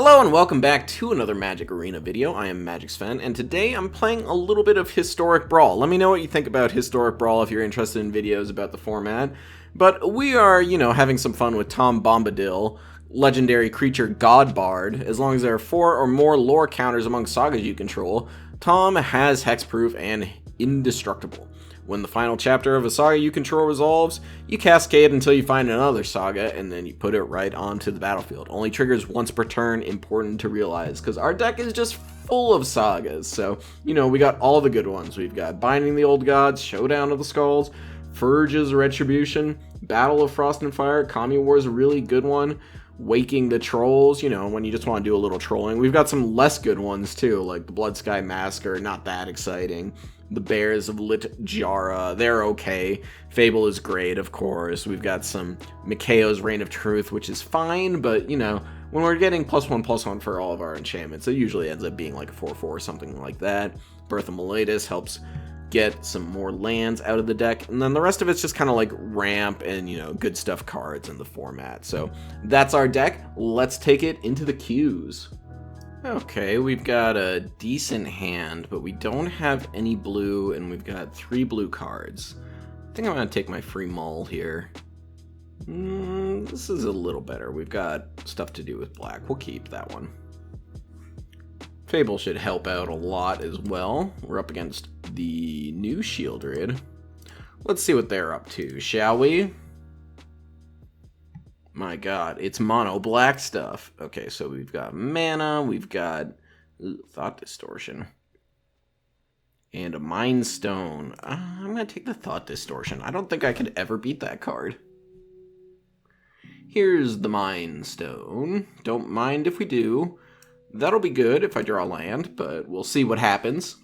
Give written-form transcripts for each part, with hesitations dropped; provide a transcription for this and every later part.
Hello and welcome back to another Magic Arena video. I am Magic Sven, and today I'm playing a little bit of Historic Brawl. Let me know what you think about Historic Brawl if you're interested in videos about the format. But we are, having some fun with Tom Bombadil, legendary creature God Bard. As long as there are 4 or more lore counters among sagas you control, Tom has hexproof and indestructible. When the final chapter of a saga you control resolves, you cascade until you find another saga, and then you put it right onto the battlefield. Only triggers once per turn, important to realize, because our deck is just full of sagas. So, we got all the good ones. We've got Binding the Old Gods, Showdown of the Skulls, Firja's Retribution, Battle of Frost and Fire, Kami War is a really good one, Waking the Trolls, when you just want to do a little trolling. We've got some less good ones, too, like the Blood Sky Massacre, not that exciting. The Bears of Lit Jara, they're okay. Fable is great, of course. We've got some Michiko's Reign of Truth, which is fine, but, when we're getting +1/+1 for all of our enchantments, it usually ends up being like a 4/4 or something like that. Birth of Meletis helps get some more lands out of the deck, and then the rest of it's just kind of like ramp and, good stuff cards in the format. So that's our deck. Let's take it into the queues. Okay, we've got a decent hand, but we don't have any blue, and we've got 3 blue cards. I think I'm going to take my free mull here. This is a little better. We've got stuff to do with black. We'll keep that one. Fable should help out a lot as well. We're up against the new Sheoldred. Let's see what they're up to, shall we? My god, it's mono black stuff. Okay, so we've got mana, we've got Thought Distortion, and a Mind Stone. I'm going to take the Thought Distortion. I don't think I could ever beat that card. Here's the Mind Stone. Don't mind if we do. That'll be good if I draw land, but we'll see what happens.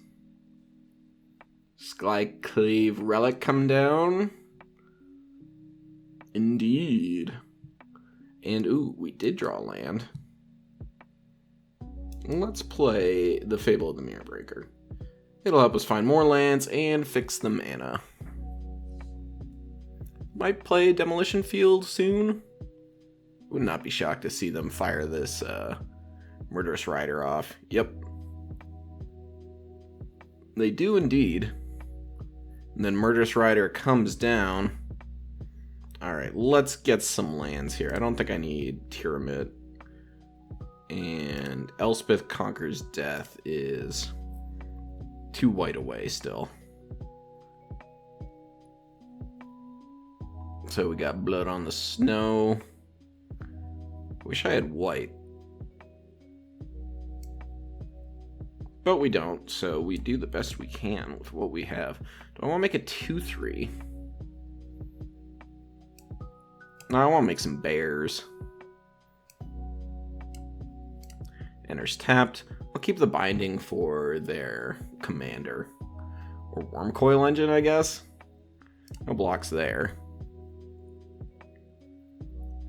Skyclave Relic come down. Indeed. And, ooh, we did draw land. Let's play the Fable of the Mirror Breaker. It'll help us find more lands and fix the mana. Might play Demolition Field soon. Would not be shocked to see them fire this Murderous Rider off. Yep. They do indeed. And then Murderous Rider comes down. Alright, let's get some lands here. I don't think I need Tymaret. And Elspeth Conquers Death is 2 white away still. So we got Blood on the Snow. Wish I had white. But we don't, so we do the best we can with what we have. Do I want to make a 2/3? No, I want to make some bears. Enters tapped. I'll keep the binding for their commander. Or Wormcoil Engine, I guess. No blocks there.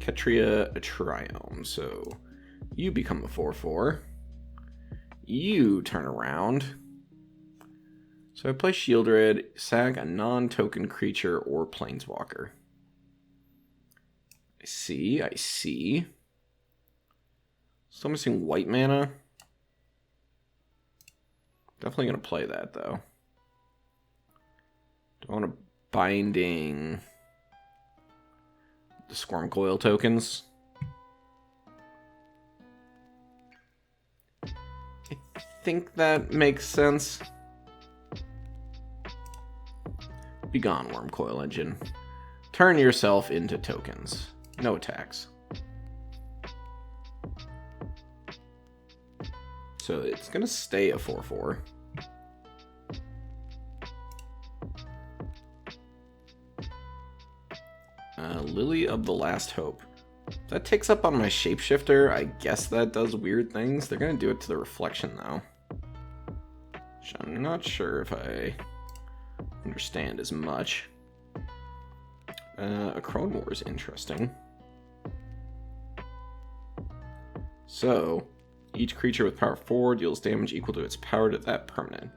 Ketria a Triome. So you become a 4/4. You turn around. So I play Sheoldred, sag a non-token creature or planeswalker. I see. Still missing white mana. Definitely going to play that, though. Do I want to binding the Squirmcoil tokens? I think that makes sense. Be gone, Wormcoil Engine. Turn yourself into tokens. No attacks. So it's going to stay a 4/4. Lily of the Last Hope. That takes up on my Shapeshifter. I guess that does weird things. They're going to do it to the Reflection, though. Which I'm not sure if I understand as much. Akroan War is interesting. So, each creature with power 4 deals damage equal to its power to that permanent.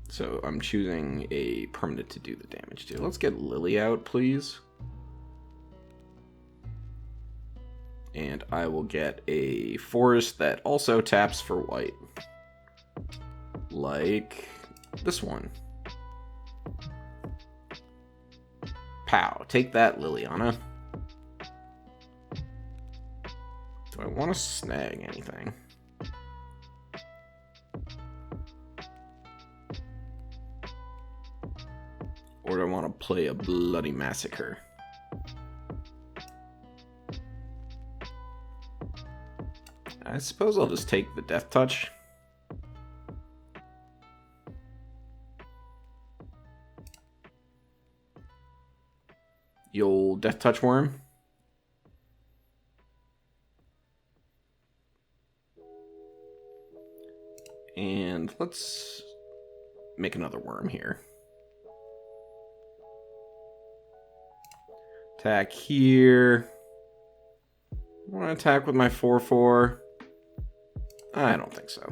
So I'm choosing a permanent to do the damage to. Let's get Lily out, please. And I will get a forest that also taps for white. Like this one. Pow. Take that, Liliana. Do I want to snag anything? Or do I want to play a bloody massacre? I suppose I'll just take the Death Touch. The old Death Touch worm. And let's make another worm here. Attack here. I want to attack with my 4/4. I don't think so.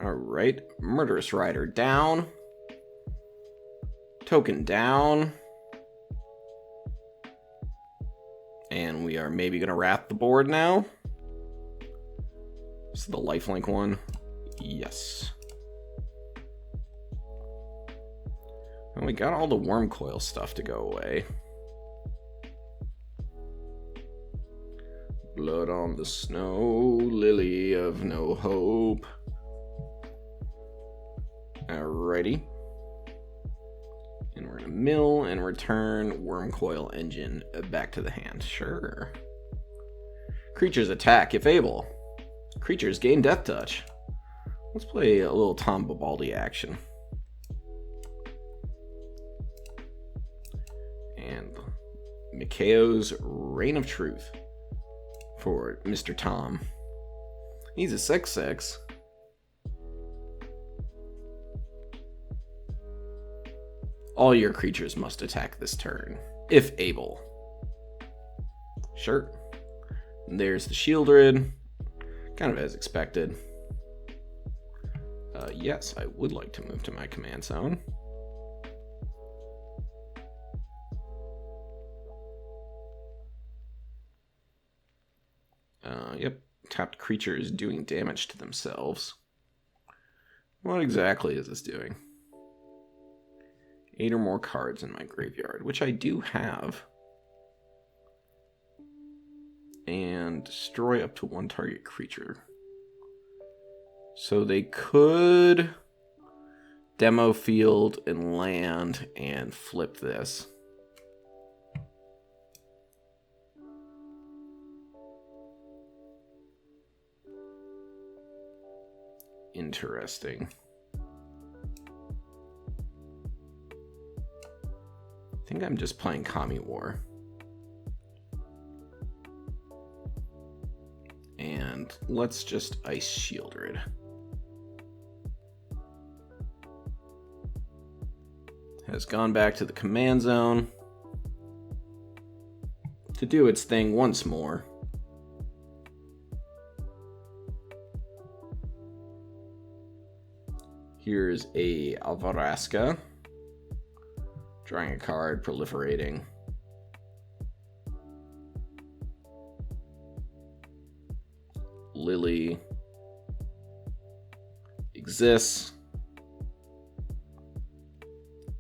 Alright, Murderous Rider down. Token down. And we are maybe going to wrap the board now. This is the lifelink one. Yes. And we got all the worm coil stuff to go away. Blood on the snow, lily of no hope. Alrighty. And we're gonna mill and return worm coil engine back to the hand. Sure. Creatures attack if able. Creatures gain death touch. Let's play a little Tom Bombadil action. And Michiko's Reign of Truth for Mr. Tom. He's a 6/6. All your creatures must attack this turn, if able. Sure. And there's the Shieldred. Kind of as expected. Yes, I would like to move to my command zone. Yep, tapped creatures doing damage to themselves. What exactly is this doing? 8 or more cards in my graveyard, which I do have. And destroy up to 1 target creature. So they could demo field and land and flip this. Interesting. I think I'm just playing Akroan War. And let's just Ice Shieldred. Has gone back to the command zone to do its thing once more. Here's a Alvaraska. Drawing a card, proliferating. Lily exists.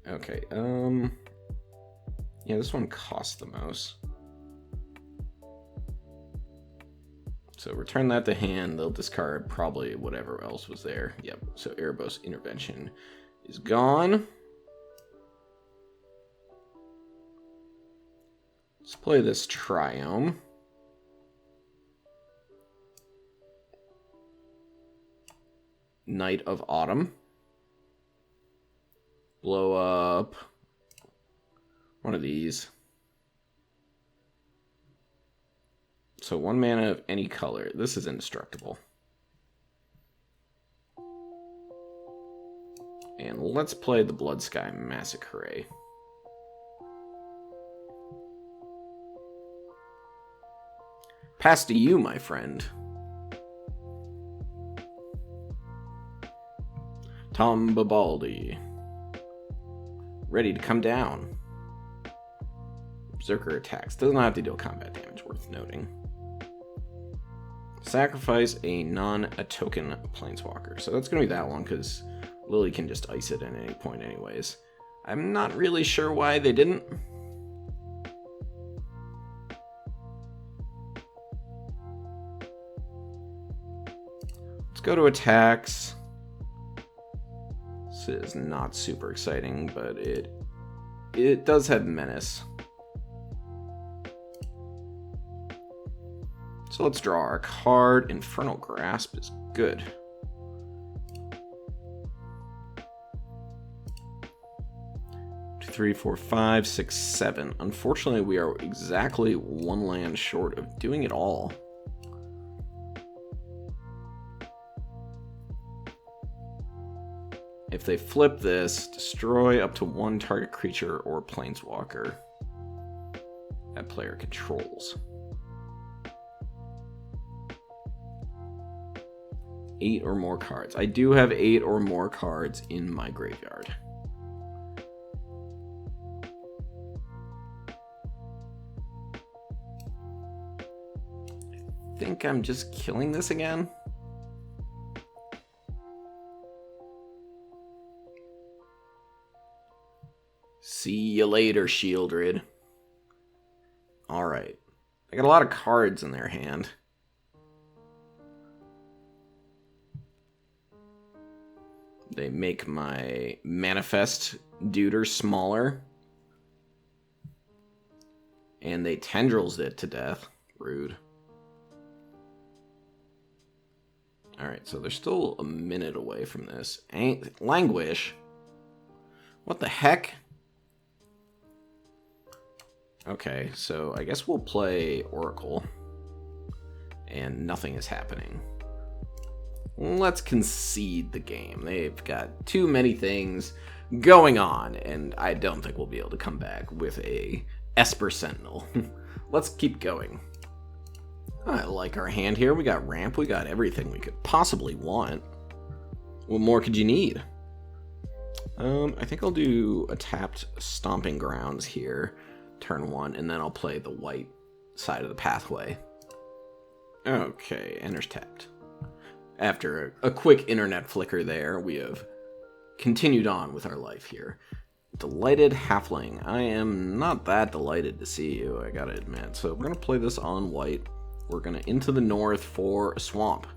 Okay, yeah, this one costs the most. So return that to hand, they'll discard probably whatever else was there. Yep, so Erebos Intervention is gone. Let's play this Triome. Night of Autumn. Blow up one of these. So 1 mana of any color. This is indestructible. And let's play the Blood Sky Massacre. Pass to you, my friend. Tom Bombadil. Ready to come down. Berserker attacks. Does not have to deal combat damage, worth noting. Sacrifice a non-token planeswalker. So that's going to be that one, because Lily can just ice it at any point anyways. I'm not really sure why they didn't. Let's go to attacks. This is not super exciting, but it does have menace. So let's draw our card. Infernal Grasp is good. Two, 3, 4, 5, 6, 7. Unfortunately, we are exactly one land short of doing it all. If they flip this, destroy up to one target creature or planeswalker that player controls. 8 or more cards. I do have 8 or more cards in my graveyard. I think I'm just killing this again. See you later, Shieldred. Alright. I got a lot of cards in their hand. They make my manifest duder smaller. And they tendrils it to death. Rude. Alright, so they're still a minute away from this. Languish? What the heck? Okay, so I guess we'll play Oracle. And nothing is happening. Let's concede the game. They've got too many things going on, and I don't think we'll be able to come back with a Esper Sentinel. Let's keep going. I like our hand here. We got ramp. We got everything we could possibly want. What more could you need? I think I'll do a tapped Stomping Grounds here, turn 1, and then I'll play the white side of the pathway. Okay, enters tapped. After a quick internet flicker there, we have continued on with our life here. Delighted Halfling. I am not that delighted to see you, I gotta admit. So we're gonna play this on white. We're gonna into the north for a swamp.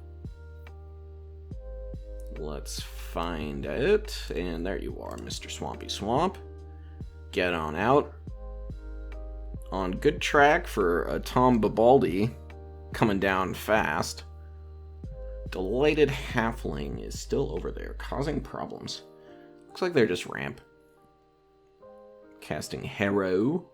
Let's find it. And there you are, Mr. Swampy Swamp. Get on out. On good track for a Tom Bombadil coming down fast. Delighted Halfling is still over there, causing problems. Looks like they're just ramp. Casting Harrow.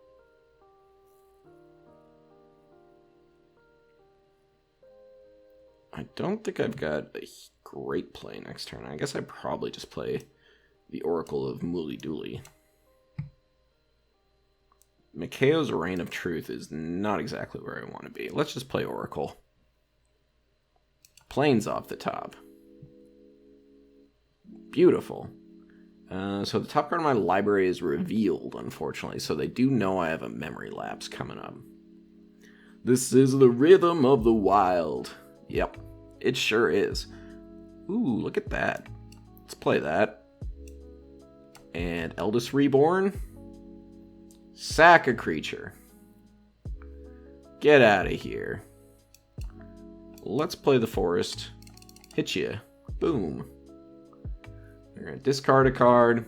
I don't think I've got a great play next turn. I guess I probably just play the Oracle of Mooly Dooly. Mikao's Reign of Truth is not exactly where I want to be. Let's just play Oracle. Planes off the top. Beautiful. So the top card of my library is revealed, unfortunately, so they do know I have a memory lapse coming up. This is the rhythm of the wild. Yep, it sure is. Ooh, look at that. Let's play that. And Eldest Reborn. Sack a creature. Get out of here. Let's play the forest. Hit ya. Boom. We're going to discard a card.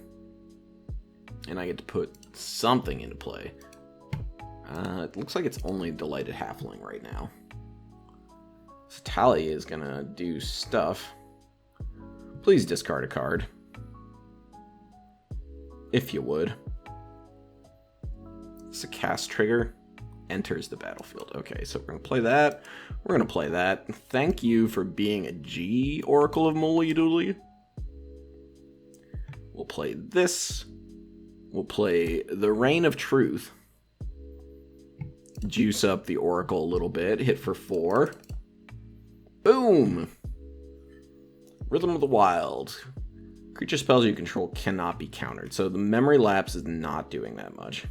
And I get to put something into play. It looks like it's only Delighted Halfling right now. So Tally is going to do stuff. Please discard a card. If you would. It's a cast trigger. Enters the battlefield. Okay, so we're going to play that. We're going to play that. Thank you for being a G, Oracle of Mooly Dooly. We'll play this. We'll play the Reign of Truth. Juice up the Oracle a little bit. Hit for 4. Boom! Rhythm of the Wild. Creature spells you control cannot be countered, so the memory lapse is not doing that much.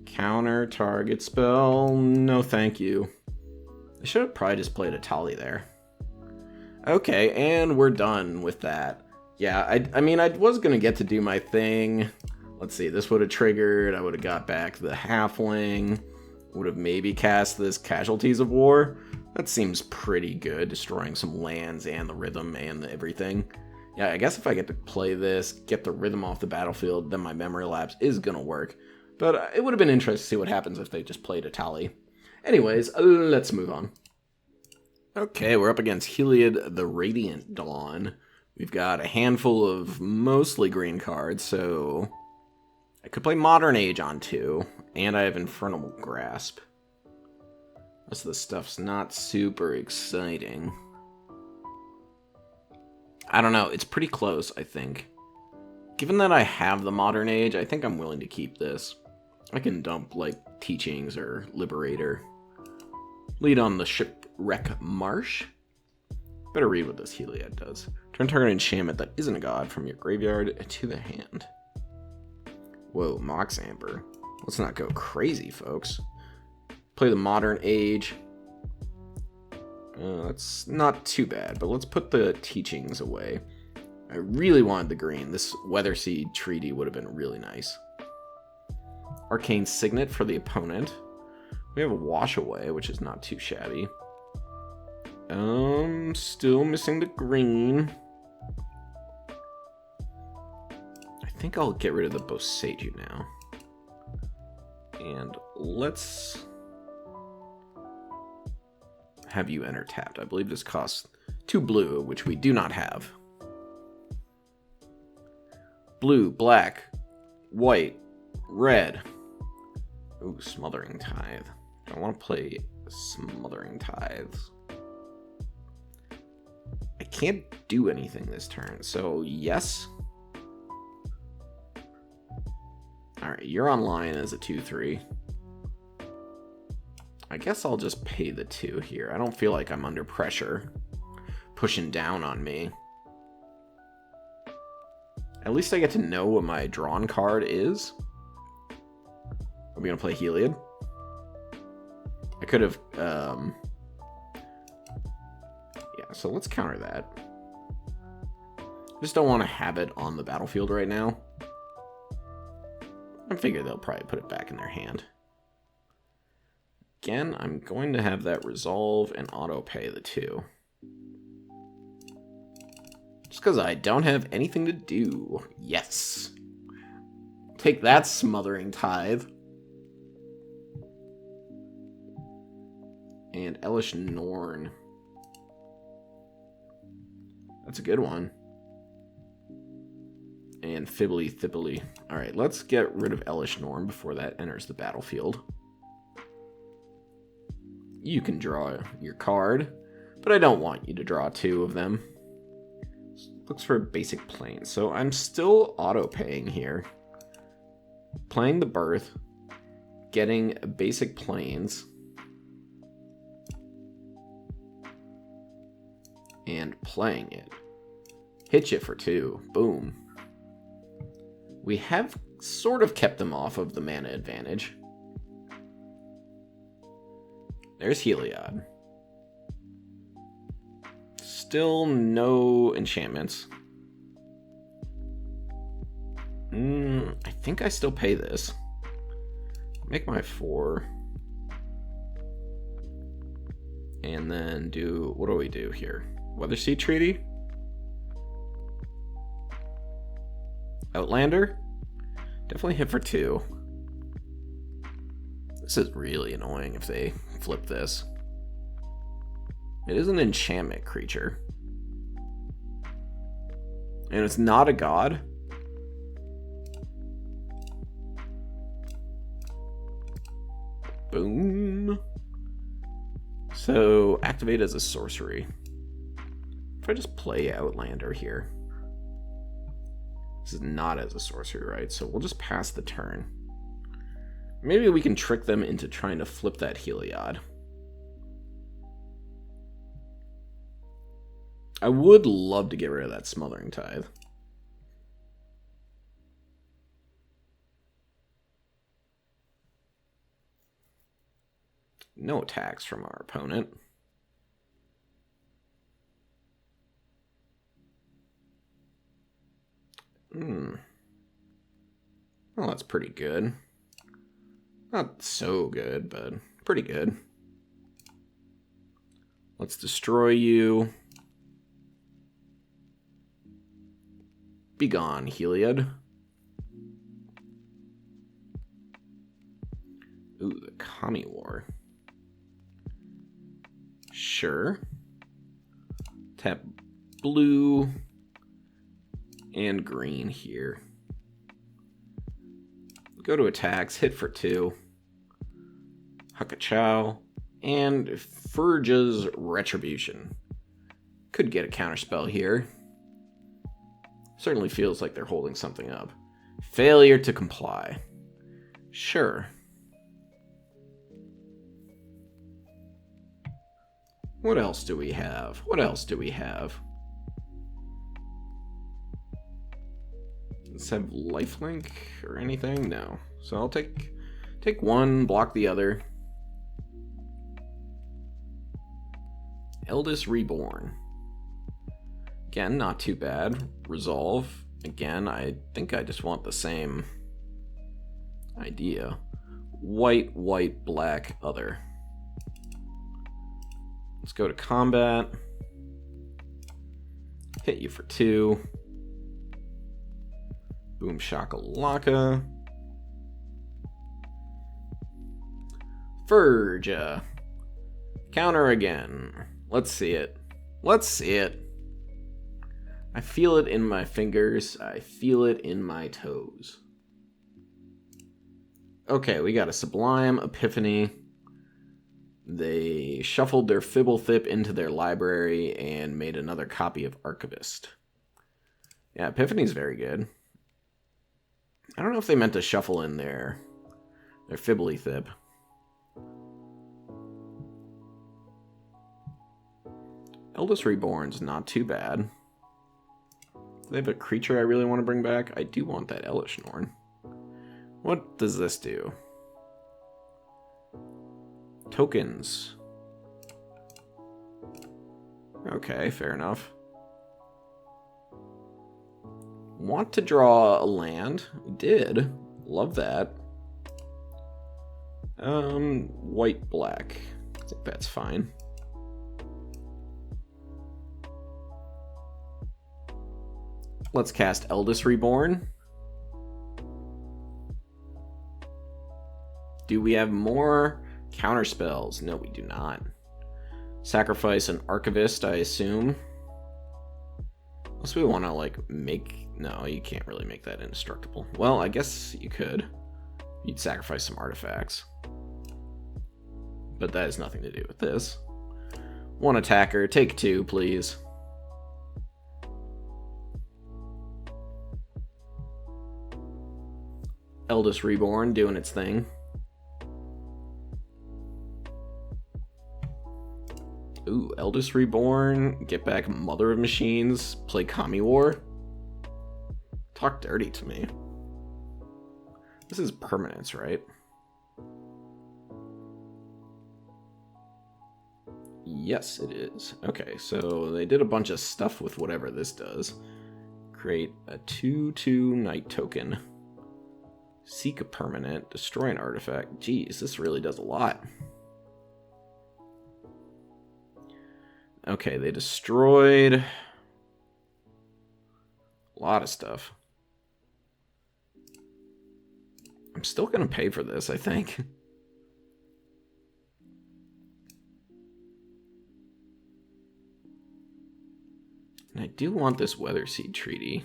Counter target spell, no thank you. I should have probably just played a Tali there. Okay, and we're done with that. Yeah, I mean, I was going to get to do my thing. Let's see, this would have triggered, I would have got back the Halfling, would have maybe cast this Casualties of War. That seems pretty good, destroying some lands and the rhythm and everything. Yeah, I guess if I get to play this, get the rhythm off the battlefield, then my memory lapse is going to work. But it would have been interesting to see what happens if they just played a Tali. Anyways, let's move on. Okay, we're up against Heliod the Radiant Dawn. We've got a handful of mostly green cards, so I could play Modern Age on 2, and I have Infernal Grasp. Most of the stuff's not super exciting. I don't know, it's pretty close, I think. Given that I have the Modern Age, I think I'm willing to keep this. I can dump, like, Teachings or Liberator. Lead on the Shipwreck Marsh. Better read what this Heliod does. Turn target enchantment that isn't a god from your graveyard to the hand. Whoa, Mox Amber. Let's not go crazy, folks. Play the Modern Age. That's not too bad, but let's put the Teachings away. I really wanted the green. This Weatherseed Treaty would have been really nice. Arcane Signet for the opponent. We have a Wash Away, which is not too shabby. Still missing the green. I think I'll get rid of the Boseiju now. And let's have you enter tapped. I believe this costs 2 blue, which we do not have. Blue, black, white, red. Ooh, Smothering Tithe. I want to play Smothering Tithes. I can't do anything this turn, so yes. Alright, you're online as a 2-3. I guess I'll just pay the 2 here. I don't feel like I'm under pressure pushing down on me. At least I get to know what my drawn card is. Are we going to play Heliod? I could have... yeah, so let's counter that. Just don't want to have it on the battlefield right now. I figure they'll probably put it back in their hand. Again, I'm going to have that resolve and auto pay the 2. Just because I don't have anything to do. Yes. Take that, Smothering Tithe. And Elish Norn. That's a good one. And Fibbly Thibbly. Alright, let's get rid of Elish Norn before that enters the battlefield. You can draw your card, but I don't want you to draw 2 of them. Looks for a basic plane, so I'm still auto-paying here. Playing the Birth, getting basic planes, and playing it. Hit you for 2. Boom. We have sort of kept them off of the mana advantage. There's Heliod. Still no enchantments. I think I still pay this. Make my 4. And then do... What do we do here? Weatherseed Treaty? Outlander? Definitely hit for 2. This is really annoying if they flip this. It is an enchantment creature. And it's not a god. Boom. So, activate as a sorcery. If I just play Outlander here. This is not as a sorcery, right? So we'll just pass the turn. Maybe we can trick them into trying to flip that Heliod. I would love to get rid of that Smothering Tithe. No attacks from our opponent. Well, that's pretty good. Not so good, but pretty good. Let's destroy you. Be gone, Heliod. Ooh, the Kami War. Sure. Tap blue and green here. Go to attacks, hit for 2. Hukachow. And Firja's Retribution. Could get a counterspell here. Certainly feels like they're holding something up. Failure to comply. Sure. What else do we have? What else do we have? Does this have lifelink or anything? No. So I'll take one, block the other. Eldest Reborn. Again, not too bad. Resolve. Again, I think I just want the same idea. White, white, black, other. Let's go to combat. Hit you for 2. Boom shakalaka. Firja. Counter again. Let's see it. Let's see it. I feel it in my fingers. I feel it in my toes. Okay, we got a Sublime Epiphany. They shuffled their Fibblethip into their library and made another copy of Archivist. Yeah, Epiphany's very good. I don't know if they meant to shuffle in their Fibblethip. Eldest Reborn's not too bad. Do they have a creature I really want to bring back? I do want that Elishnorn. What does this do? Tokens. Okay, fair enough. Want to draw a land? We did. Love that. White, black. I think that's fine. Let's cast Eldest Reborn. Do we have more counterspells? No, we do not. Sacrifice an Archivist, I assume. Unless we want to, like, make... No, you can't really make that indestructible. Well, I guess you could. You'd sacrifice some artifacts. But that has nothing to do with this. One attacker, take 2, please. Eldest Reborn doing its thing. Ooh, Eldest Reborn, get back Mother of Machines, play Kami War. Talk dirty to me. This is permanence, right? Yes, it is. Okay, so they did a bunch of stuff with whatever this does. Create a 2/2 Night token. Seek a permanent, destroy an artifact. Geez, this really does a lot. Okay, they destroyed a lot of stuff. I'm still going to pay for this, I think. And I do want this Weatherseed Treaty.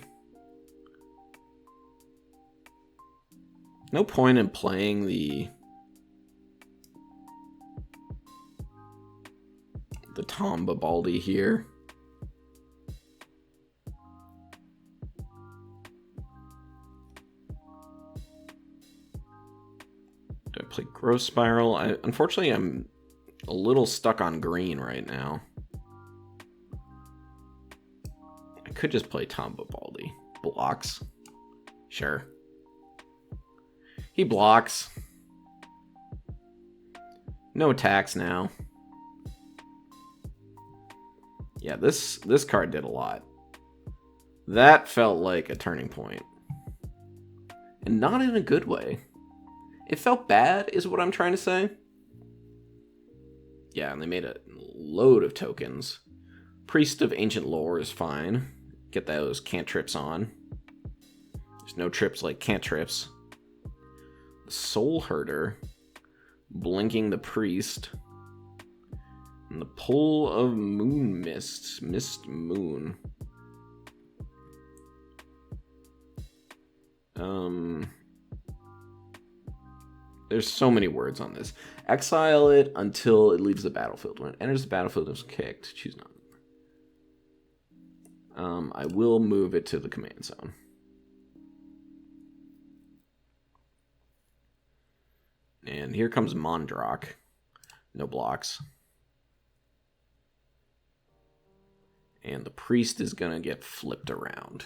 No point in playing the Tom Bombadil here. Do I play Growth Spiral? Unfortunately, I'm a little stuck on green right now. could just play Tom Bombadil. Blocks. Sure. He blocks. No attacks now. Yeah, this card did a lot. That felt like a turning point. And not in a good way. It felt bad, is what I'm trying to say. Yeah, and they made a load of tokens. Priest of Ancient Lore is fine. Get those cantrips on. There's no trips like cantrips. The Soul Herder. Blinking the Priest. And the Pull of Moon Mist. Mist Moon. There's so many words on this. Exile it until it leaves the battlefield. When it enters the battlefield, it's kicked. Choose none. I will move it to the command zone. And here comes Mondrak. No blocks. And the priest is going to get flipped around.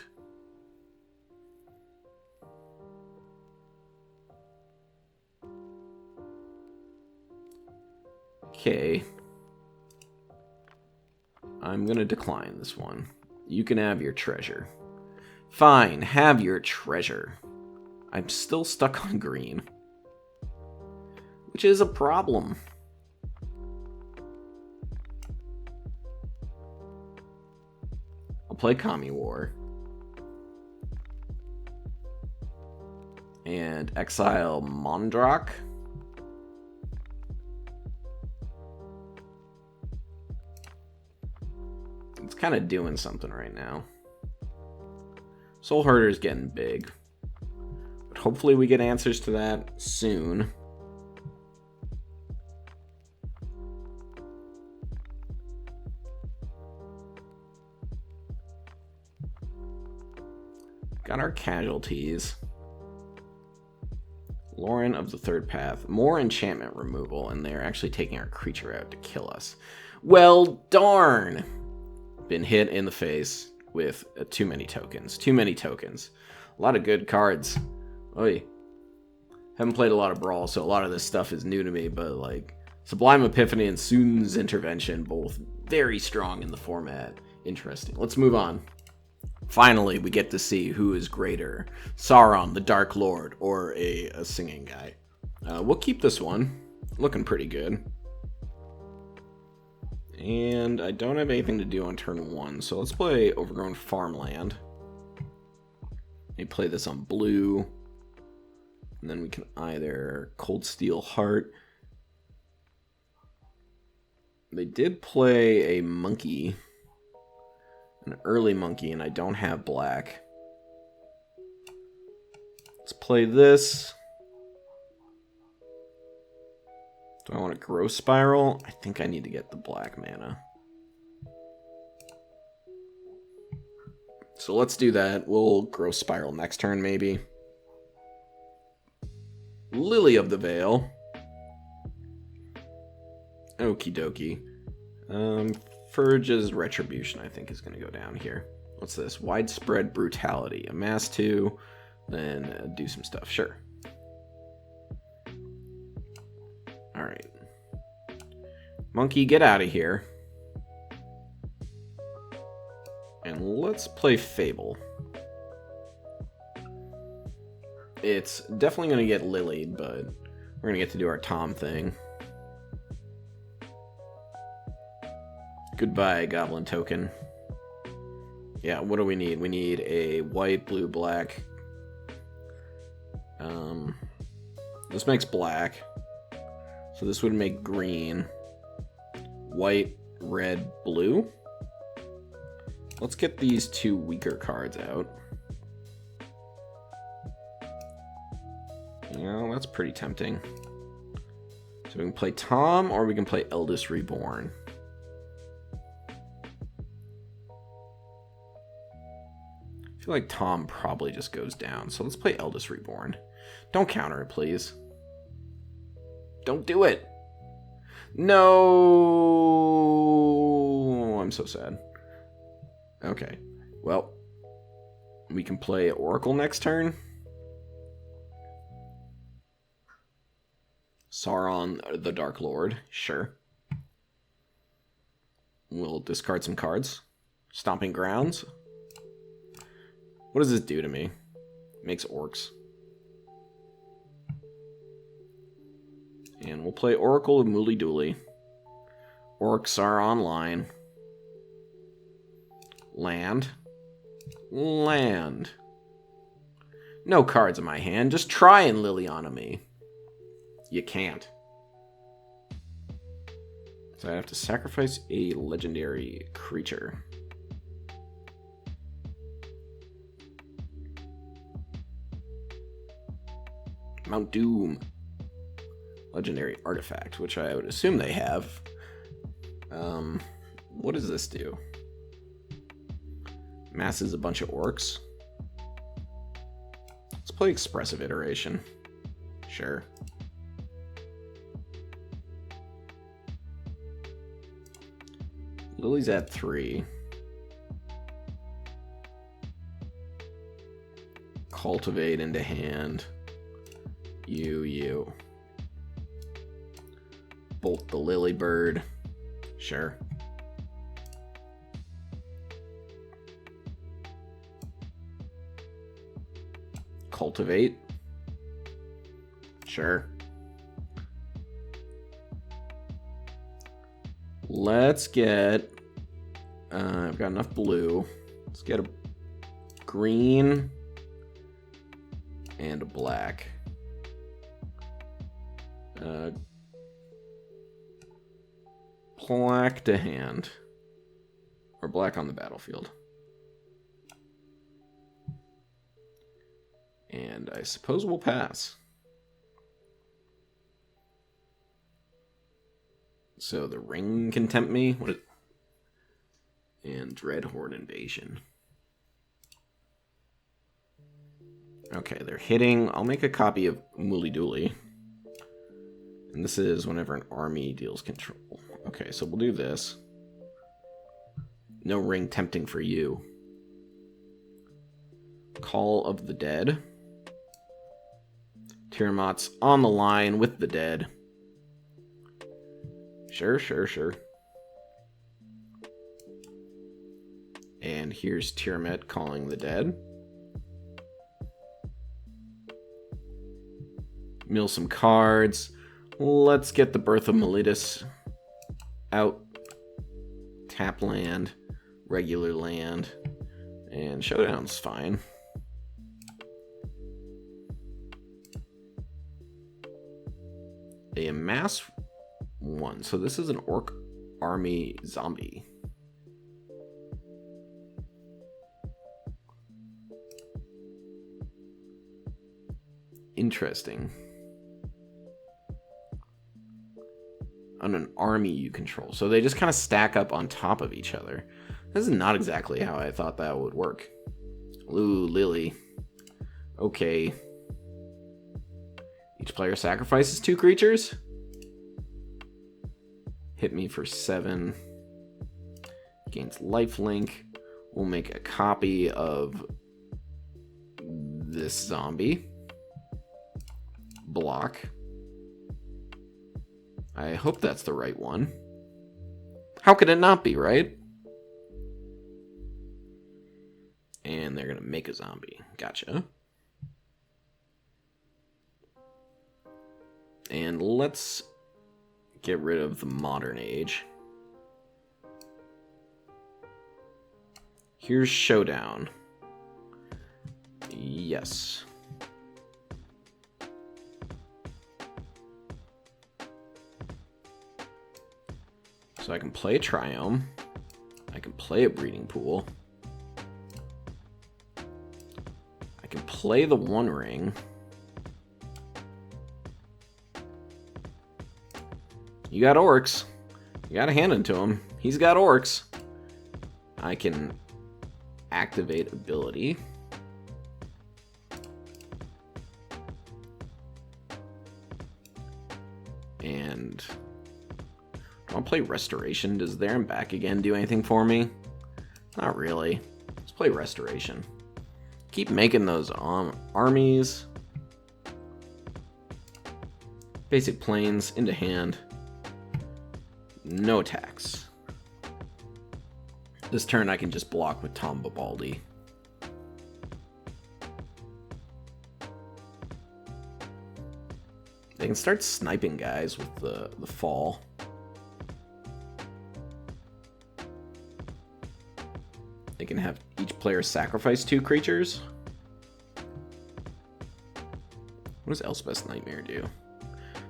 Okay. I'm going to decline this one. You can have your treasure. Fine, have your treasure. I'm still stuck on green. Which is a problem. I'll play Akroan War. And exile Mondrak. It's kind of doing something right now. Soul Herder's getting big. But hopefully we get answers to that soon. Got our casualties. Lauren of the Third Path. More enchantment removal, and they're actually taking our creature out to kill us. Well, darn! Been hit in the face with too many tokens. Too many tokens. A lot of good cards. Oy. Haven't played a lot of Brawl, so a lot of this stuff is new to me, but like Sublime Epiphany and Soon's Intervention, both very strong in the format. Interesting. Let's move on. Finally, we get to see who is greater. Sauron, the Dark Lord, or a singing guy. We'll keep this one. Looking pretty good. And I don't have anything to do on turn 1, so let's play Overgrown Farmland. Maybe play this on blue. And then we can either Cold Steel Heart. They did play a monkey. An early monkey, and I don't have black. Let's play this. Do I want to Growth Spiral? I think I need to get the black mana. So let's do that. We'll Growth Spiral next turn, maybe. Lily of the Veil. Okie dokie. Firja's Retribution, I think, is going to go down here. What's this? Widespread Brutality. Amass 2, then do some stuff. Sure. Alright. Monkey, get out of here. And let's play Fable. It's definitely going to get lilied, but we're going to get to do our Tom thing. Goodbye, Goblin Token. Yeah, what do we need? We need a white, blue, black. This makes black. So this would make green. White, red, blue. Let's get these two weaker cards out. Yeah, that's pretty tempting. So we can play Tom, or we can play Eldest Reborn. I feel like Tom probably just goes down, so let's play Eldest Reborn. Don't counter it, please. Don't do it! No! I'm so sad. Okay. Well, we can play Oracle next turn. Sauron the Dark Lord, sure. We'll discard some cards. Stomping Grounds. What does this do to me? It makes orcs. And we'll play Oracle of Mooly Dooly. Orcs are online. Land. Land. No cards in my hand. Just try and Liliana me. You can't. So I have to sacrifice a legendary creature. Mount Doom. Legendary artifact, which I would assume they have. What does this do? Masses a bunch of orcs. Let's play Expressive Iteration. Sure. Lily's at 3. Cultivate into hand. You. Bolt the Lily Bird. Sure. Cultivate. Sure. Let's get... I've got enough blue. Let's get a green and a black. Black to hand. Or black on the battlefield. And I suppose we'll pass. So the ring can tempt me. And Dreadhorde Invasion. Okay, they're hitting. I'll make a copy of Mooly Dooly. And this is whenever an army deals control. Okay, so we'll do this. No ring tempting for you. Call of the Dead. Tiamat's on the line with the dead. Sure. And here's Tymaret calling the dead. Mill some cards. Let's get the Birth of Meletis out. Tap land. Regular land. And Showdown's fine. A mass 1. So this is an orc army zombie. Interesting. On an army you control. So they just kind of stack up on top of each other. This is not exactly how I thought that would work. Ooh, Lily. Okay. Each player sacrifices 2 creatures. Hit me for 7. Gains lifelink. We'll make a copy of this zombie. Block. I hope that's the right one. How could it not be, right? And they're gonna make a zombie. Gotcha. And let's get rid of the modern age. Here's Showdown. Yes. So I can play a Triome. I can play a Breeding Pool. I can play the One Ring. You got orcs. You gotta hand it to him. He's got orcs. I can activate ability. And do I play Restoration? Does There and Back Again do anything for me? Not really. Let's play Restoration. Keep making those armies. Basic planes into hand. No attacks. This turn I can just block with Tom Bombadil. They can start sniping guys with the fall. They can have each player sacrifice 2 creatures. What does Elspeth's Nightmare do?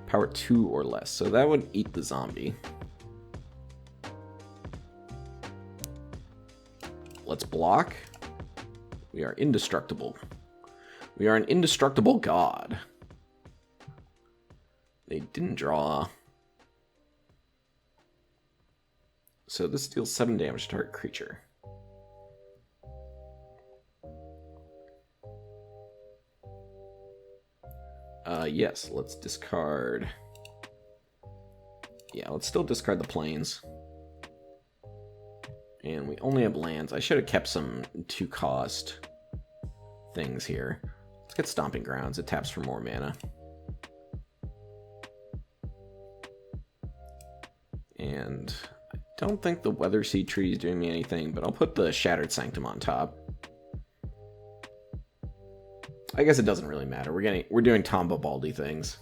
Power 2 or less. So that would eat the zombie. Let's block. We are indestructible. We are an indestructible god. They didn't draw. So this deals 7 damage to target creature. Yes, let's discard. Yeah, let's still discard the planes. And we only have lands. I should have kept some 2-cost things here. Let's get Stomping Grounds. It taps for more mana. And I don't think the Weatherseed Treaty is doing me anything, but I'll put the Shattered Sanctum on top. I guess it doesn't really matter. We're doing Tom Bombadil things.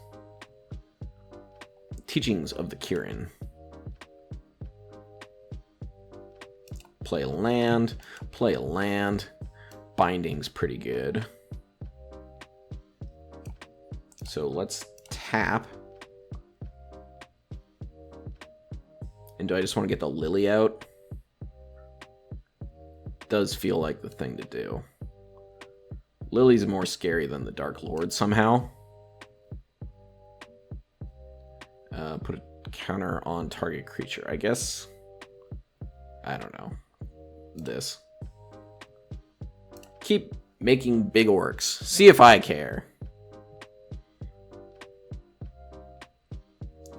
Teachings of the Kirin. Play a land. Play a land. Binding's pretty good. So let's tap. And do I just want to get the Lily out? Does feel like the thing to do. Lily's more scary than the Dark Lord somehow. Put a counter on target creature. I guess... I don't know. This. Keep making big orcs. See if I care.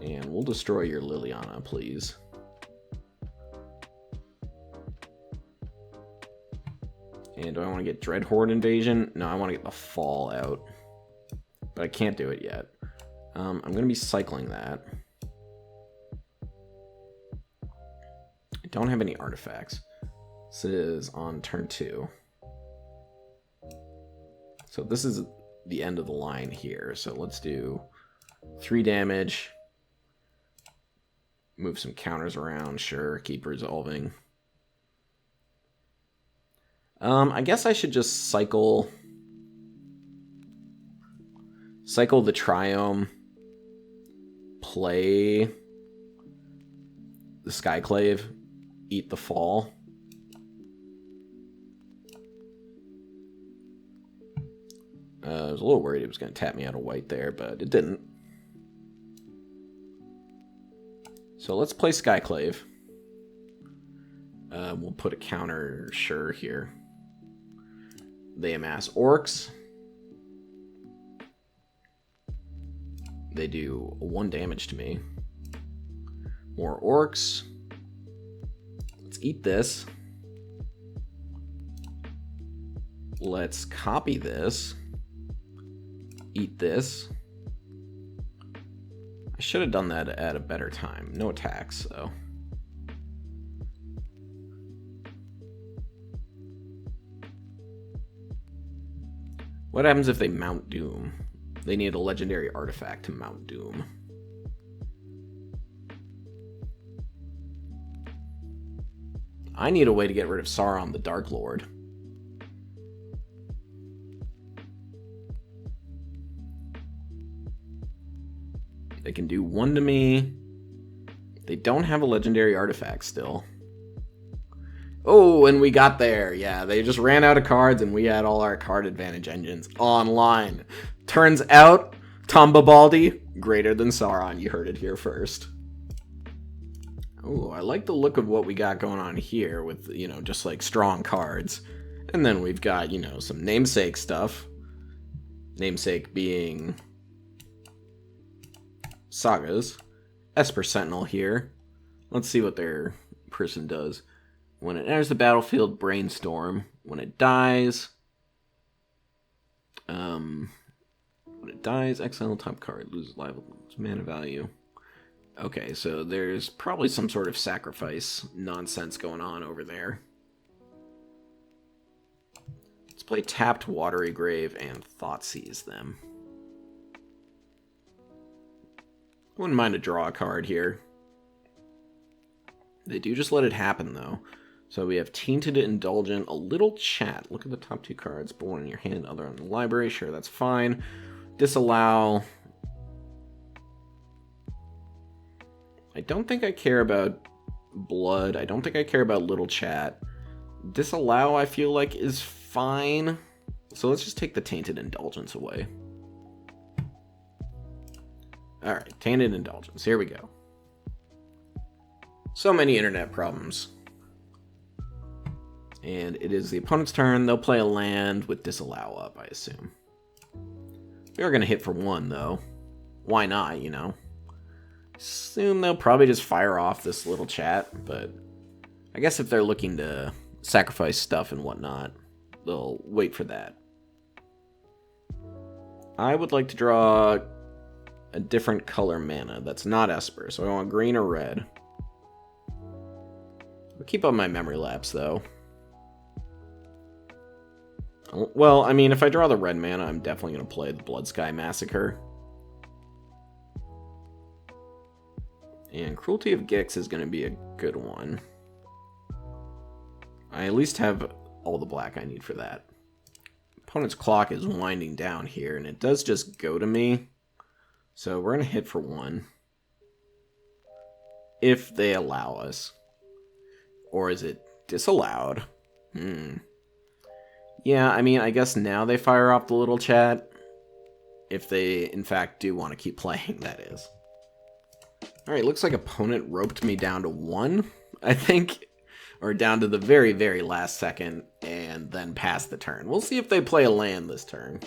And we'll destroy your Liliana, please. And do I want to get Dreadhorde Invasion? No, I want to get the Fall out. But I can't do it yet. I'm going to be cycling that. I don't have any artifacts. This is on turn 2. So this is the end of the line here. So let's do 3 damage. Move some counters around. Sure, keep resolving. I guess I should just cycle the Triome, play the Skyclave, eat the Fall. I was a little worried it was going to tap me out of white there, but it didn't. So let's play Skyclave. We'll put a counter, sure, here. They amass orcs. They do 1 damage to me. More orcs. Let's eat this. Let's copy this. Eat this. I should have done that at a better time. No attacks, though. What happens if they mount Doom? They need a legendary artifact to mount Doom. I need a way to get rid of Sauron the Dark Lord. They can do 1 to me. They don't have a legendary artifact still. Oh, and we got there. Yeah, they just ran out of cards and we had all our card advantage engines online. Turns out, Tom Bombadil, greater than Sauron. You heard it here first. Oh, I like the look of what we got going on here with, you know, just like strong cards. And then we've got, you know, some namesake stuff. Namesake being Sagas. Esper Sentinel here. Let's see what their person does. When it enters the battlefield, Brainstorm. when it dies, exile top card, loses life, mana value. Okay, so there's probably some sort of sacrifice nonsense going on over there. Let's play tapped Watery Grave and Thoughtseize them. Wouldn't mind a draw card here. They do just let it happen, though. So we have Tainted Indulgent, a little chat. Look at the top 2 cards. Put one in your hand, other in the library. Sure, that's fine. Disallow. I don't think I care about blood. I don't think I care about little chat. Disallow, I feel like, is fine. So let's just take the Tainted Indulgence away. Alright, Tainted Indulgence. Here we go. So many internet problems. And it is the opponent's turn. They'll play a land with Disallow up, I assume. We are going to hit for 1, though. Why not, you know? Assume they'll probably just fire off this little chat, but I guess if they're looking to sacrifice stuff and whatnot, they'll wait for that. I would like to draw a different color mana that's not Esper, so I want green or red. I'll keep on my memory lapse, though. Well, I mean, if I draw the red mana, I'm definitely going to play the Blood Sky Massacre. And Cruelty of Gix is going to be a good one. I at least have all the black I need for that. Opponent's clock is winding down here, and it does just go to me. So we're going to hit for 1. If they allow us. Or is it disallowed? Yeah, I mean, I guess now they fire off the little chat. If they, in fact, do want to keep playing, that is. Alright, looks like opponent roped me down to 1, I think. Or down to the very, very last second, and then passed the turn. We'll see if they play a land this turn.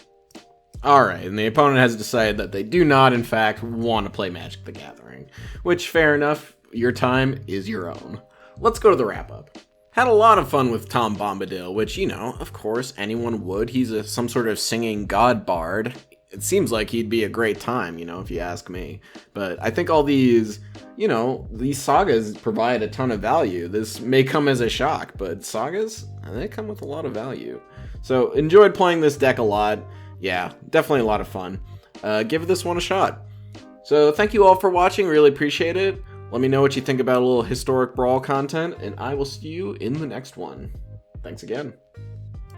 Alright, and the opponent has decided that they do not, in fact, want to play Magic the Gathering. Which, fair enough, your time is your own. Let's go to the wrap-up. Had a lot of fun with Tom Bombadil, which, you know, of course, anyone would. He's some sort of singing god bard. It seems like he'd be a great time, you know, if you ask me. But I think all these, you know, these sagas provide a ton of value. This may come as a shock, but sagas, they come with a lot of value. So, enjoyed playing this deck a lot. Yeah, definitely a lot of fun. Give this one a shot. So, thank you all for watching. Really appreciate it. Let me know what you think about a little historic Brawl content, and I will see you in the next one. Thanks again.